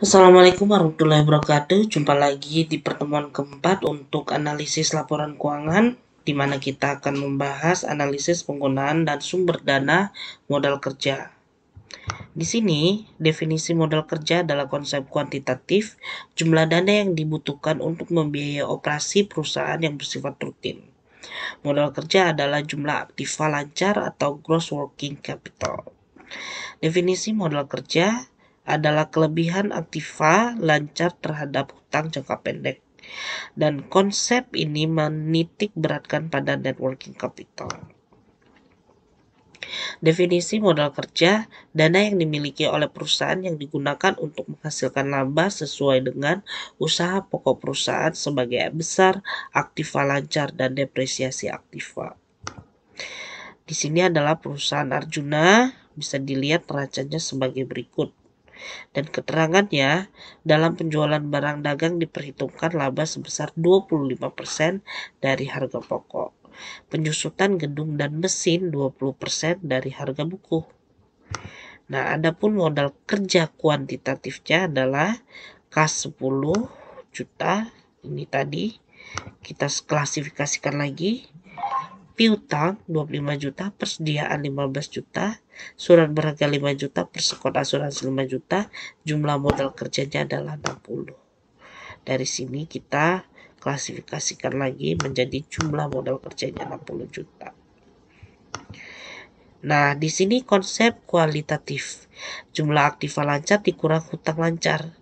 Assalamualaikum warahmatullahi wabarakatuh. Jumpa lagi di pertemuan keempat untuk analisis laporan keuangan, di mana kita akan membahas analisis penggunaan dan sumber dana modal kerja. Di sini, definisi modal kerja adalah konsep kuantitatif, jumlah dana yang dibutuhkan untuk membiayai operasi perusahaan yang bersifat rutin. Modal kerja adalah jumlah aktiva lancar atau gross working capital. Definisi modal kerja adalah kelebihan aktiva lancar terhadap hutang jangka pendek. Dan konsep ini menitik beratkan pada net working capital. Definisi modal kerja, dana yang dimiliki oleh perusahaan yang digunakan untuk menghasilkan laba sesuai dengan usaha pokok perusahaan sebagai besar, aktiva lancar, dan depresiasi aktiva. Di sini adalah perusahaan Arjuna, bisa dilihat neracanya sebagai berikut. Dan keterangannya, dalam penjualan barang dagang diperhitungkan laba sebesar 25% dari harga pokok. Penyusutan gedung dan mesin 20% dari harga buku. Nah, adapun modal kerja kuantitatifnya adalah kas 10 juta. Ini tadi kita klasifikasikan lagi. Piutang 25 juta, persediaan 15 juta, surat berharga 5 juta, persekot asuransi 5 juta, jumlah modal kerjanya adalah 60. Dari sini kita klasifikasikan lagi menjadi jumlah modal kerjanya 60 juta. Nah, di sini konsep kualitatif. Jumlah aktiva lancar dikurang hutang lancar.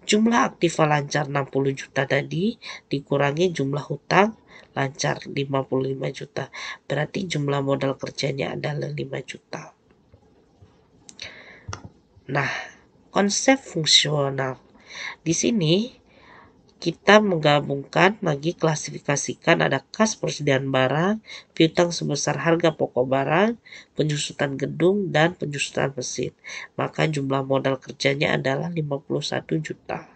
Jumlah aktiva lancar 60 juta tadi dikurangi jumlah hutang lancar 55 juta. Berarti jumlah modal kerjanya adalah 5 juta. Nah, konsep fungsional. Di sini kita menggabungkan lagi klasifikasikan ada kas persediaan barang, piutang sebesar harga pokok barang, penyusutan gedung, dan penyusutan mesin. Maka jumlah modal kerjanya adalah 51 juta.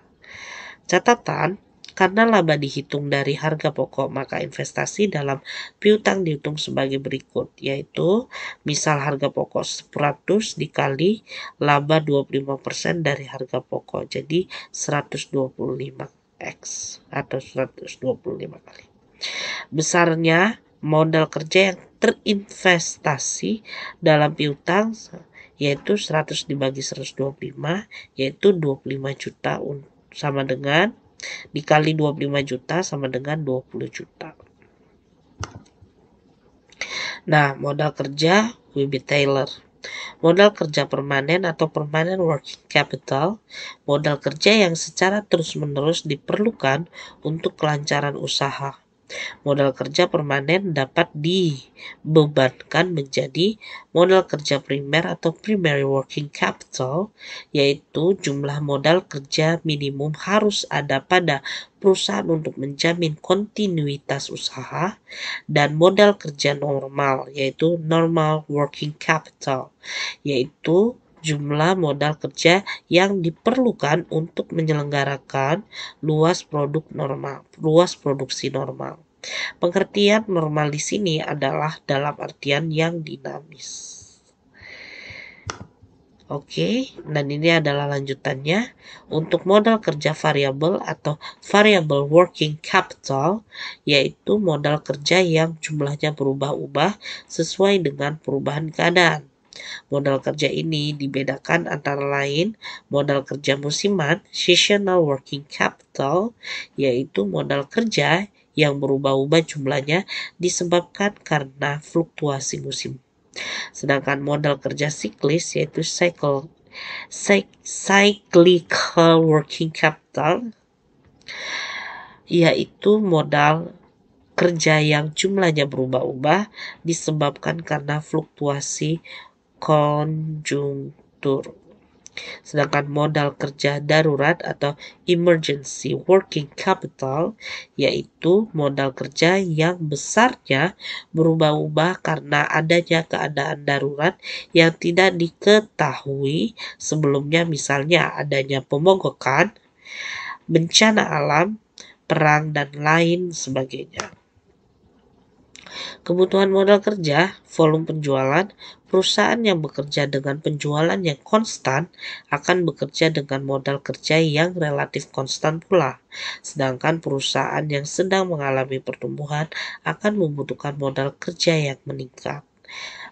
Catatan, karena laba dihitung dari harga pokok, maka investasi dalam piutang dihitung sebagai berikut, yaitu misal harga pokok 100 dikali laba 25% dari harga pokok, jadi 125 X atau 125 kali. Besarnya modal kerja yang terinvestasi dalam piutang yaitu 100 dibagi 125 yaitu 25 juta sama dengan dikali 25 juta sama dengan 20 juta. Nah, modal kerja WB Taylor. Modal kerja permanen atau permanent working capital, modal kerja yang secara terus-menerus diperlukan untuk kelancaran usaha. Modal kerja permanen dapat dibebankan menjadi modal kerja primer atau primary working capital, yaitu jumlah modal kerja minimum harus ada pada perusahaan untuk menjamin kontinuitas usaha, dan modal kerja normal, yaitu normal working capital, yaitu jumlah modal kerja yang diperlukan untuk menyelenggarakan luas produksi normal. Pengertian normal di sini adalah dalam artian yang dinamis. Oke, dan ini adalah lanjutannya. Untuk modal kerja variabel atau variable working capital, yaitu modal kerja yang jumlahnya berubah-ubah sesuai dengan perubahan keadaan. Modal kerja ini dibedakan antara lain modal kerja musiman, seasonal working capital, yaitu modal kerja yang berubah-ubah jumlahnya disebabkan karena fluktuasi musim. Sedangkan modal kerja siklis yaitu cyclical working capital, yaitu modal kerja yang jumlahnya berubah-ubah disebabkan karena fluktuasi konjungtur. Sedangkan modal kerja darurat atau emergency working capital yaitu modal kerja yang besarnya berubah-ubah karena adanya keadaan darurat yang tidak diketahui sebelumnya, misalnya adanya pemogokan, bencana alam, perang, dan lain sebagainya. Kebutuhan modal kerja, volume penjualan, perusahaan yang bekerja dengan penjualan yang konstan akan bekerja dengan modal kerja yang relatif konstan pula. Sedangkan perusahaan yang sedang mengalami pertumbuhan akan membutuhkan modal kerja yang meningkat.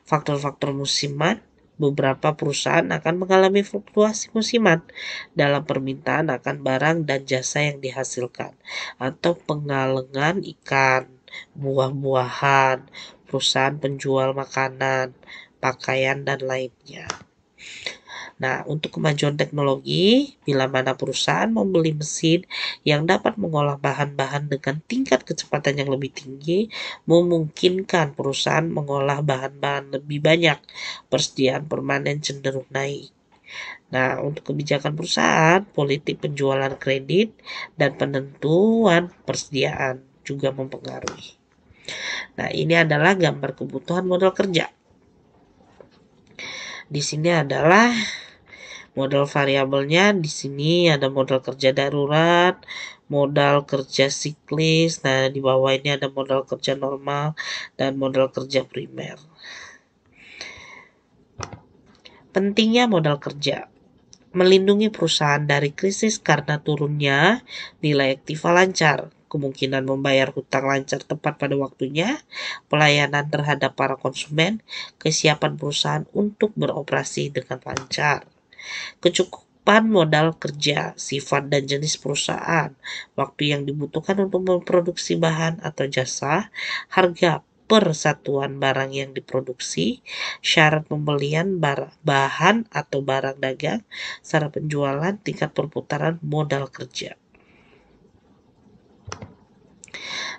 Faktor-faktor musiman, beberapa perusahaan akan mengalami fluktuasi musiman dalam permintaan akan barang dan jasa yang dihasilkan, atau pengalengan ikan, buah-buahan, perusahaan penjual makanan, pakaian, dan lainnya. Nah, untuk kemajuan teknologi, bila mana perusahaan membeli mesin yang dapat mengolah bahan-bahan dengan tingkat kecepatan yang lebih tinggi, memungkinkan perusahaan mengolah bahan-bahan lebih banyak, persediaan permanen cenderung naik. Nah, untuk kebijakan perusahaan, politik penjualan kredit, dan penentuan persediaan juga mempengaruhi. Nah, ini adalah gambar kebutuhan modal kerja. Di sini adalah modal variabelnya. Di sini ada modal kerja darurat, modal kerja siklis. Nah, di bawah ini ada modal kerja normal dan modal kerja primer. Pentingnya modal kerja. Melindungi perusahaan dari krisis karena turunnya nilai aktiva lancar, kemungkinan membayar hutang lancar tepat pada waktunya, pelayanan terhadap para konsumen, kesiapan perusahaan untuk beroperasi dengan lancar. Kecukupan modal kerja, sifat dan jenis perusahaan, waktu yang dibutuhkan untuk memproduksi bahan atau jasa, harga per satuan barang yang diproduksi, syarat pembelian bahan atau barang dagang, syarat penjualan, tingkat perputaran modal kerja.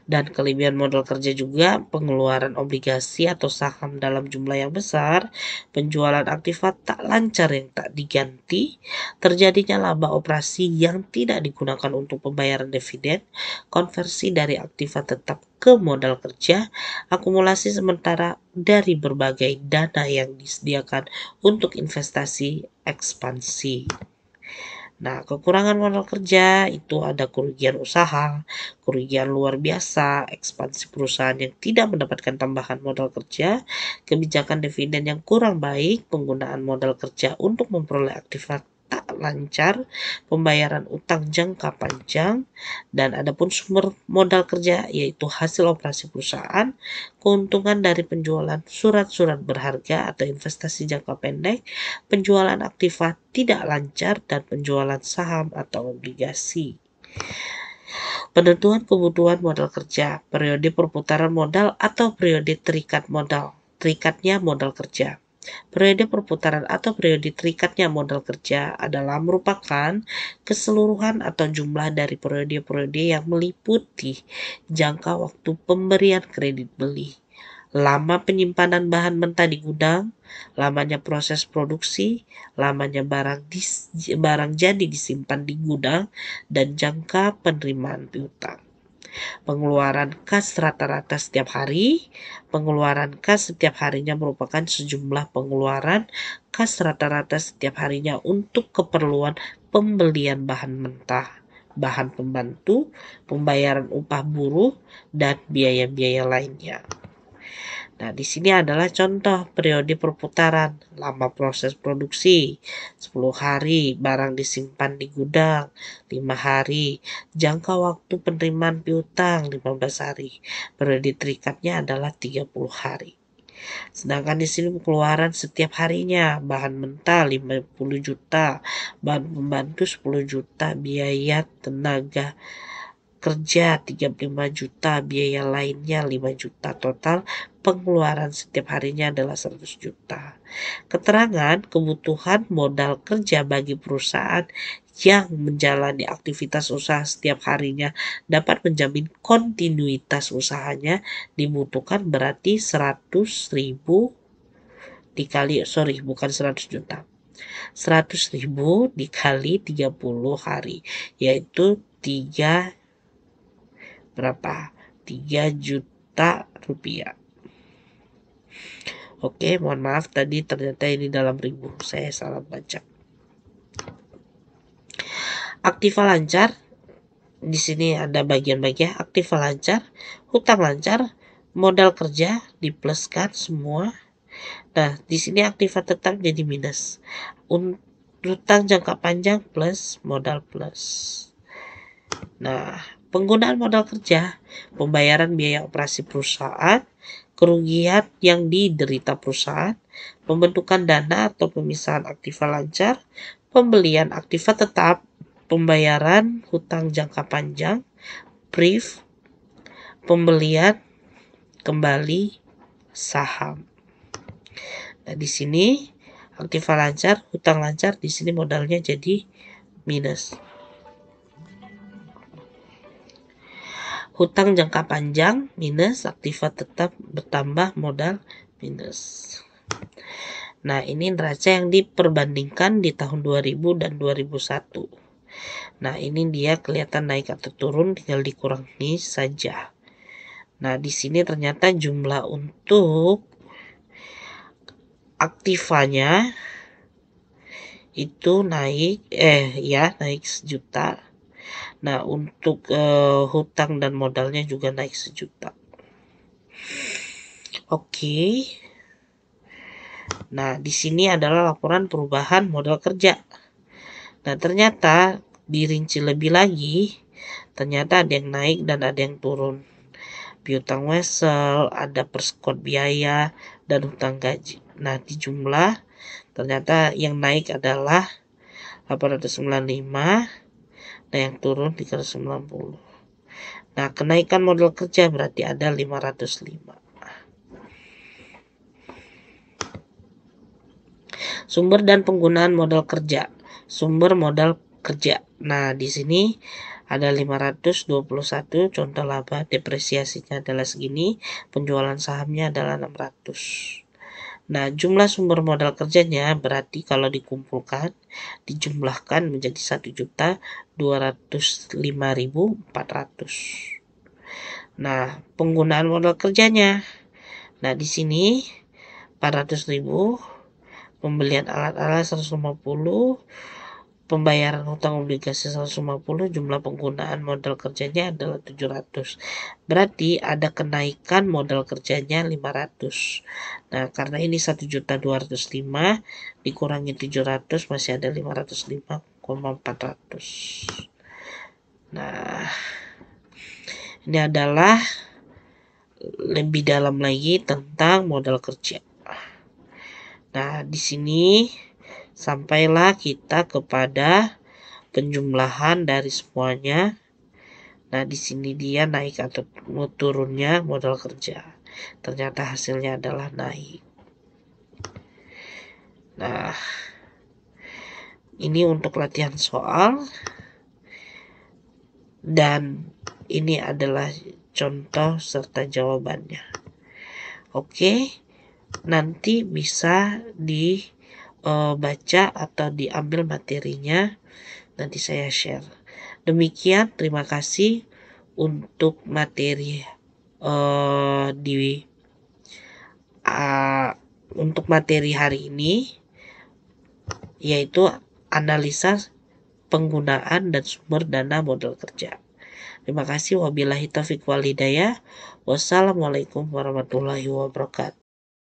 Dan kelebihan modal kerja juga pengeluaran obligasi atau saham dalam jumlah yang besar, penjualan aktiva tak lancar yang tak diganti, terjadinya laba operasi yang tidak digunakan untuk pembayaran dividen, konversi dari aktiva tetap ke modal kerja, akumulasi sementara dari berbagai dana yang disediakan untuk investasi ekspansi. Nah, kekurangan modal kerja itu ada kerugian usaha, kerugian luar biasa, ekspansi perusahaan yang tidak mendapatkan tambahan modal kerja, kebijakan dividen yang kurang baik, penggunaan modal kerja untuk memperoleh aktiva tak lancar, pembayaran utang jangka panjang, dan adapun sumber modal kerja yaitu hasil operasi perusahaan, keuntungan dari penjualan surat-surat berharga atau investasi jangka pendek, penjualan aktiva tidak lancar, dan penjualan saham atau obligasi. Penentuan kebutuhan modal kerja, periode perputaran modal atau periode terikatnya modal kerja. Periode perputaran atau periode terikatnya modal kerja adalah merupakan keseluruhan atau jumlah dari periode-periode yang meliputi jangka waktu pemberian kredit beli, lama penyimpanan bahan mentah di gudang, lamanya proses produksi, lamanya barang jadi disimpan di gudang, dan jangka penerimaan piutang. Pengeluaran kas rata-rata setiap hari. Pengeluaran kas setiap harinya merupakan sejumlah pengeluaran kas rata-rata setiap harinya untuk keperluan pembelian bahan mentah, bahan pembantu, pembayaran upah buruh, dan biaya-biaya lainnya. Nah, di sini adalah contoh periode perputaran, lama proses produksi, 10 hari, barang disimpan di gudang, 5 hari, jangka waktu penerimaan piutang, 15 hari, periode terikatnya adalah 30 hari. Sedangkan di sini pengeluaran setiap harinya, bahan mentah 50 juta, bahan pembantu 10 juta, biaya tenaga kerja 35 juta, biaya lainnya 5 juta, total pengeluaran setiap harinya adalah 100 juta. Keterangan kebutuhan modal kerja bagi perusahaan yang menjalani aktivitas usaha setiap harinya dapat menjamin kontinuitas usahanya dibutuhkan berarti 100 ribu dikali, bukan 100 juta. 100 ribu dikali 30 hari, yaitu 3 juta rupiah. Oke, mohon maaf tadi ternyata ini dalam ribu, saya salah baca. Aktiva lancar, di sini ada bagian-bagian aktiva lancar, hutang lancar, modal kerja dipluskan semua. Nah, di sini aktiva tetap jadi minus. Utang jangka panjang plus modal plus. Nah, penggunaan modal kerja, pembayaran biaya operasi perusahaan, kerugian yang diderita perusahaan, pembentukan dana atau pemisahan aktiva lancar, pembelian aktiva tetap, pembayaran hutang jangka panjang, brief, pembelian kembali saham. Nah, di sini aktiva lancar, hutang lancar, di sini modalnya jadi minus. Hutang jangka panjang minus, aktiva tetap bertambah, modal minus. Nah, ini neraca yang diperbandingkan di tahun 2000 dan 2001. Nah, ini dia kelihatan naik atau turun, tinggal dikurangi saja. Nah, di sini ternyata jumlah untuk aktivanya itu naik naik 1 juta. Nah, untuk hutang dan modalnya juga naik 1 juta. Oke. Nah, di sini adalah laporan perubahan modal kerja. Nah, ternyata dirinci lebih lagi, ternyata ada yang naik dan ada yang turun. Piutang wesel, ada perskot biaya, dan hutang gaji. Nah, di jumlah ternyata yang naik adalah 895, nah yang turun 390. Nah, kenaikan modal kerja berarti ada 505. Sumber dan penggunaan modal kerja. Sumber modal kerja. Nah, di sini ada 521, contoh laba, depresiasinya adalah segini, penjualan sahamnya adalah 600. Nah, jumlah sumber modal kerjanya berarti kalau dikumpulkan, dijumlahkan menjadi 1.205.400. Nah, penggunaan modal kerjanya. Nah, di sini 400.000, pembelian alat-alat 150, pembayaran hutang obligasi 150, jumlah penggunaan modal kerjanya adalah 700. Berarti ada kenaikan modal kerjanya 500. Nah, karena ini 1.205 dikurangi 700 masih ada 505,400. Nah, ini adalah lebih dalam lagi tentang modal kerja. Nah, di sini sampailah kita kepada penjumlahan dari semuanya. Nah, di sini dia naik atau turunnya modal kerja. Ternyata hasilnya adalah naik. Nah, ini untuk latihan soal. Dan ini adalah contoh serta jawabannya. Oke, nanti bisa dibaca atau diambil materinya, nanti saya share. Demikian, terima kasih untuk materi untuk materi hari ini, yaitu analisa penggunaan dan sumber dana modal kerja. Terima kasih. Wabillahi taufiq wal hidayah. Wassalamualaikum warahmatullahi wabarakatuh.